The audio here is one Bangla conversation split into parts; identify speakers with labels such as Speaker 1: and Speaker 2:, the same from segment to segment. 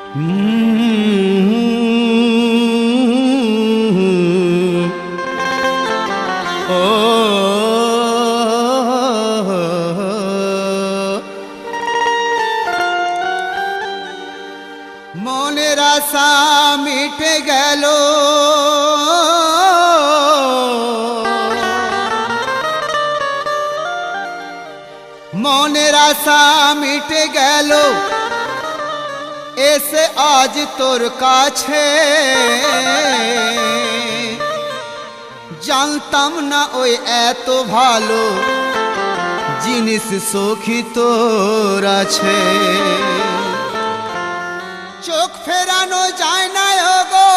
Speaker 1: মনের আশা মিটে গেল, মনের আশা মিটে গেল, এসে আজ তোর কাছে। জানতাম না ওই এত ভালো জিনিস সখী তোর আছে। চোখ ফেরানো যায় না গো,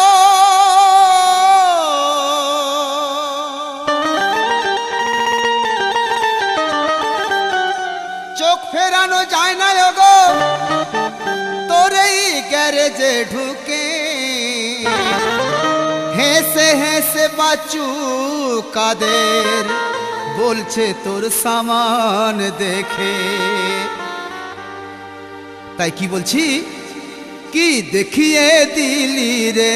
Speaker 1: চোখ ফেরানো যায় না গো, তোরেই গ্যারেজে ঢুকে হেসে হেসে বাচ্চু কাদের বলছে তোর সামান দেখে। তাই কি বলছি, কি দেখিয়ে দিলি রে।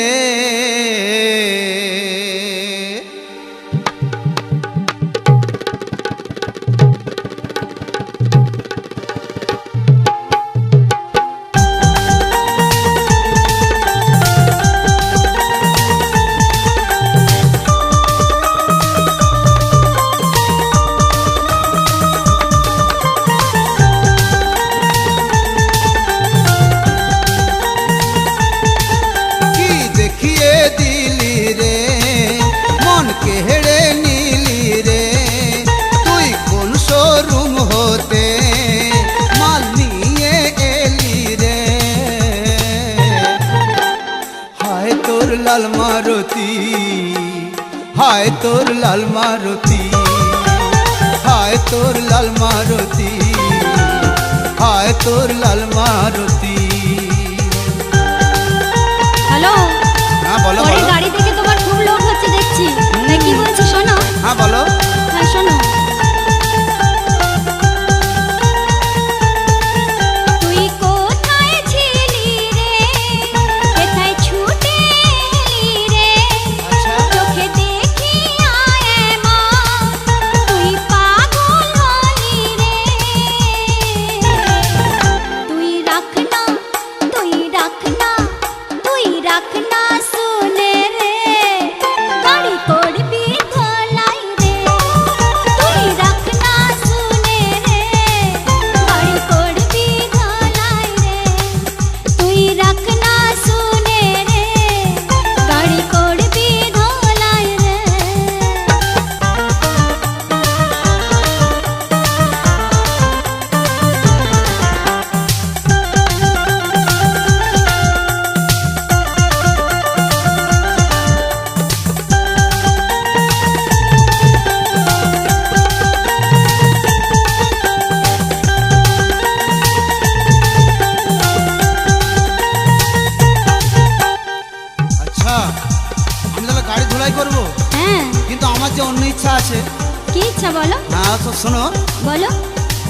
Speaker 1: লাল মারুতি, হায় তোর লাল মারুতি, হায় তোর লাল মারুতি, হায় তোর লাল মারুতি।
Speaker 2: হ্যালো,
Speaker 1: হ্যাঁ বলো।
Speaker 2: গাড়ি থেকে তোমার খুব লোক হচ্ছে দেখছি, কি বলছি শোনো।
Speaker 1: হ্যাঁ বলো।
Speaker 2: হ্যাঁ শোনো।
Speaker 1: অন্য ইচ্ছা আছে।
Speaker 2: কি ইচ্ছা বলো?
Speaker 1: হ্যাঁ তো শোনো।
Speaker 2: বলো।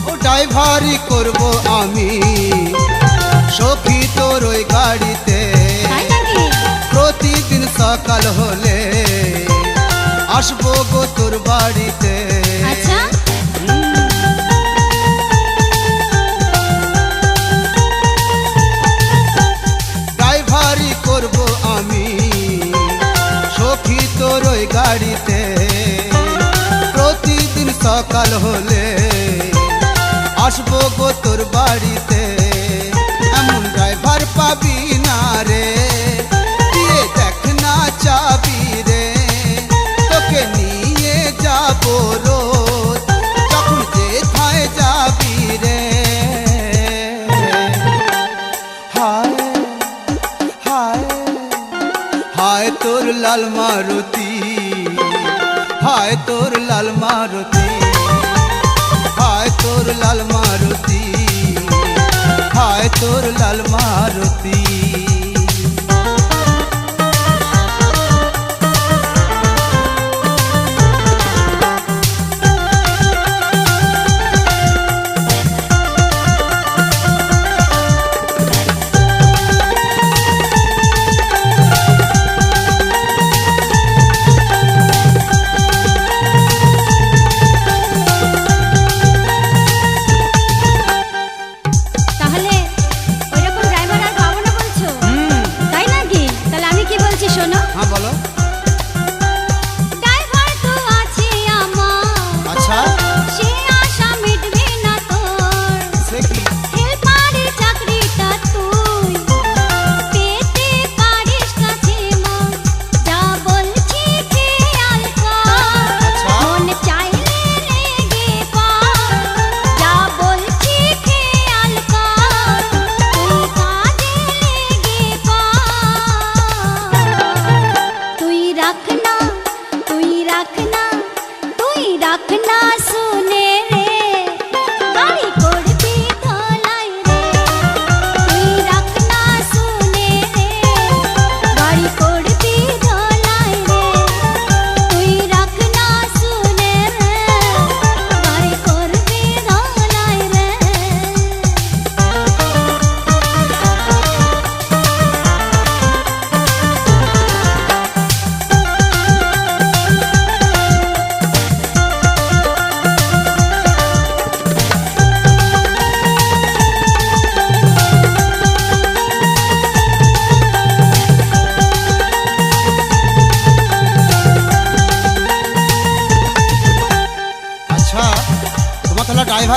Speaker 1: ও ড্রাইভারি করব আমি সখী তোর ওই গাড়িতে, প্রতিদিন সকাল হলে আসবো গো তোর বাড়িতে।
Speaker 2: আচ্ছা
Speaker 1: ড্রাইভারি করব আমি সখী তোর ওই গাড়িতে, প্রতিদিন সকাল হলে আসবো গো তোর বাড়িতে। এমন ড্রাইভার পাবি না রে, দিয়ে দেখ না চাবি রে, তোকে নিয়ে যাবো রোজ যখন যেথায় যাবি রে। হায় হায় হায় তোর লাল মারুতি, হায় তোর লাল মারুতি, হায় তোর লাল মারুতি, হায় তোর লাল মারুতি।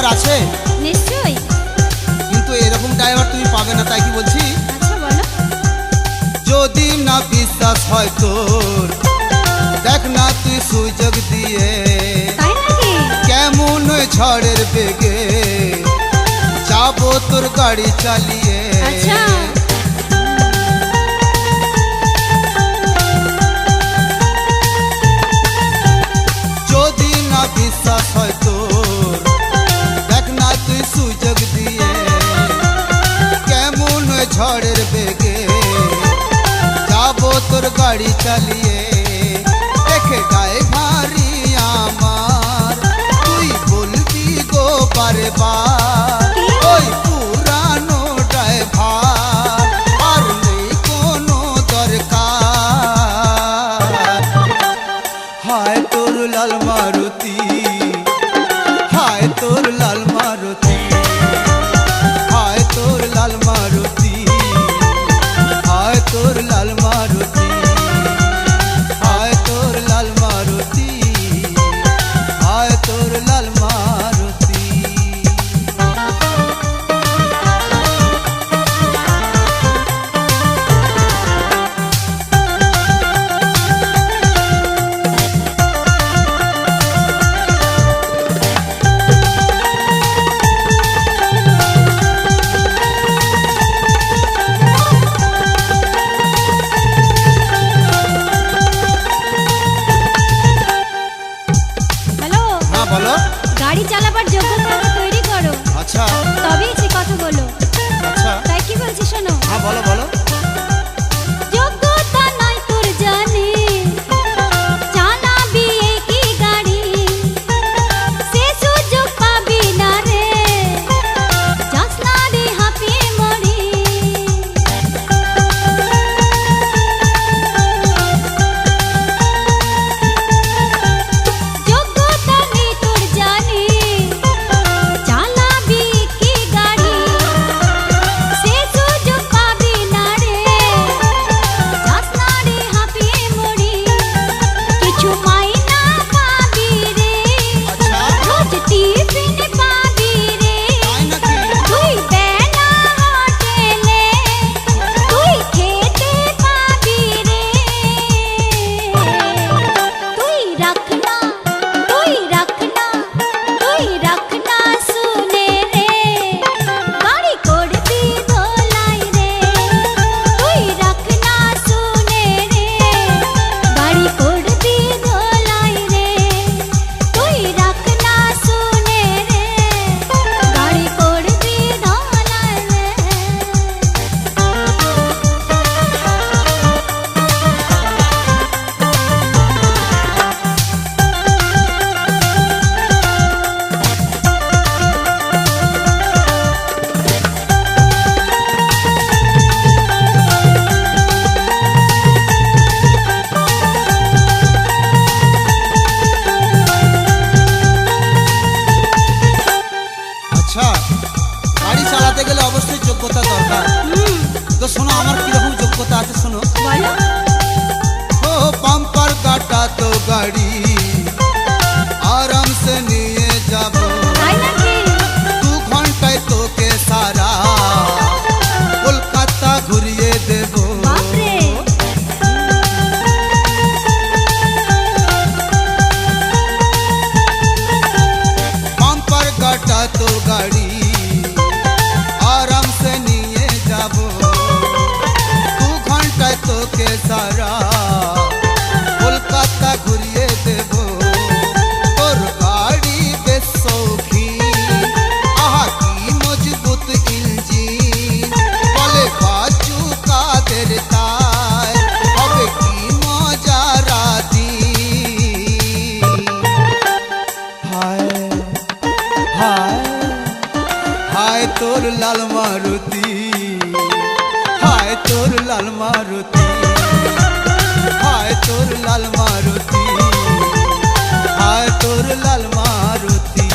Speaker 1: ড্রাইভার আছে,
Speaker 2: নিশ্চয়ই।
Speaker 1: কিন্তু এরকম ড্রাইভার তুমি পাবে না, তাই কি বলছি।
Speaker 2: আচ্ছা বলো।
Speaker 1: যদি না বিশ্বাস হয় তোর, দেখ না তুই সুযোগ দিয়ে
Speaker 2: তাই নাকি?
Speaker 1: কেমন ঝড়ের বেগে যাবো তোর গাড়ি চালিয়ে।
Speaker 2: আচ্ছা।
Speaker 1: যদি না বিশ্বাস হয় তোর, দেখ না তুই সুযোগ দিয়ে কেমন ঝড়ের বেগে যাবো তোর গাড়ি চালিয়ে। দেখে ড্রাইভারি আমার তুই বলবি গো বারে বার, ওই পুরানো ড্রাইভার আর নেই কোনো দরকার। হায় তোর লাল মারুতি, হায় তোর লাল মারুতি, হায় তোর লাল মারুতি, হায় তোর লাল মারুতি, হায় তোর লাল মারুতি, হায় তোর লাল মারুতি।
Speaker 2: হ্যালো।
Speaker 1: হ্যাঁ বলো।
Speaker 2: গাড়ি চালাবার যোগ্যতা আগে তৈরি করো,
Speaker 1: আচ্ছা
Speaker 2: তবেই সে কথা বলো।
Speaker 1: আচ্ছা,
Speaker 2: তাই কি বলছি শোনো।
Speaker 1: হ্যাঁ বলো বলো।
Speaker 2: যোগ্যতা নাই তোর জানি, চালাবি কি গাড়ি, সে সুযোগ পাবি না রে, যাস না রে হাঁপিয়ে মরি। যোগ্যতা নেই তোর জানি, চালাবি কি গাড়ি, সে সুযোগ পাবি না রে, যাস না রে হাঁপিয়ে মরি। কিছু মাইনা পাবি রে,
Speaker 1: আচ্ছা
Speaker 2: রোজ টিফিন পাবি রে,
Speaker 1: তাই নাকি?
Speaker 2: তুই বেলা হোটেলে তুই খেতে পাবি রে। তুই রাখনা, তুই রাখনা, তুই রাখনা শুনে রে, গাড়ি করবি ধোলাই রে। তুই রাখনা শুনে রে, গাড়ি করবি ধোলাই রে। তুই রাখনা শুনে রে, গাড়ি করবি ধোলাই রে।
Speaker 1: আচ্ছা, গাড়ি চালাতে গেলে অবশ্যই যোগ্যতা দরকার। তো শোনো আমার কিরকম যোগ্যতা আছে শোনো।
Speaker 2: বলো।
Speaker 1: ও পাম্পার কাটা তো গাড়ি আরাম সে নিয়ে যাব,
Speaker 2: তাই নাকি?
Speaker 1: 2 ঘন্টায় তোকে সারা কলকাতা ঘুরিয়ে দেব।
Speaker 2: বাপরে।
Speaker 1: পাম্পার কাটা তো গাড়ি আরাম সে নিয়ে যাব, 2 ঘন্টায় তোকে সারা কলকাতা ঘুরিয়ে দেব। তোর গাড়ি বেশ সৌখী, আহা কি মজবুত ইঞ্জিন, বলে বাজু কাদের তাই হবে কি মজা রাতি। হায় হায় হায় তোর লাল মারুতি, হায় তোর লাল মারুতি, হায় তোর লাল মারুতি, হায় তোর লাল মারুতি।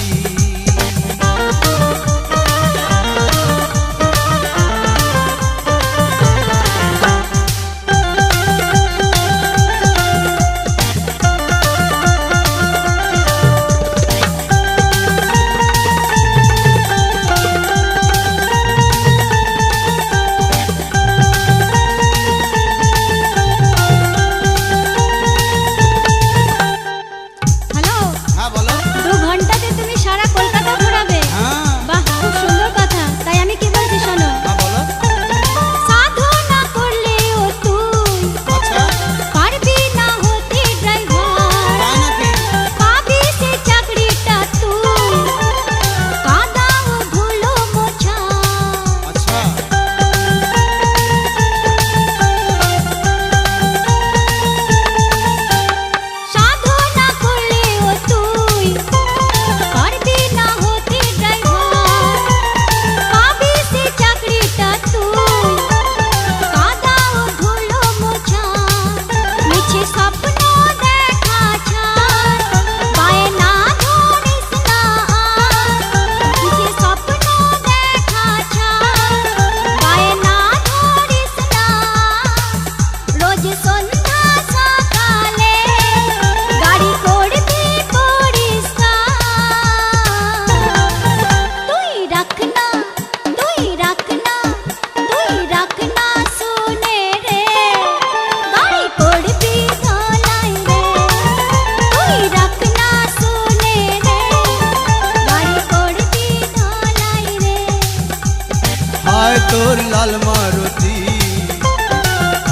Speaker 1: লাল মারুতি,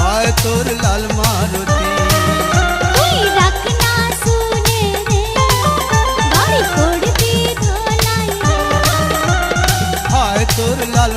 Speaker 1: হায় তোর লাল মারুতি।
Speaker 2: তুই রাখ না শুনে রে গাড়ি করবি ধোলাই রে।
Speaker 1: হায় তোর লাল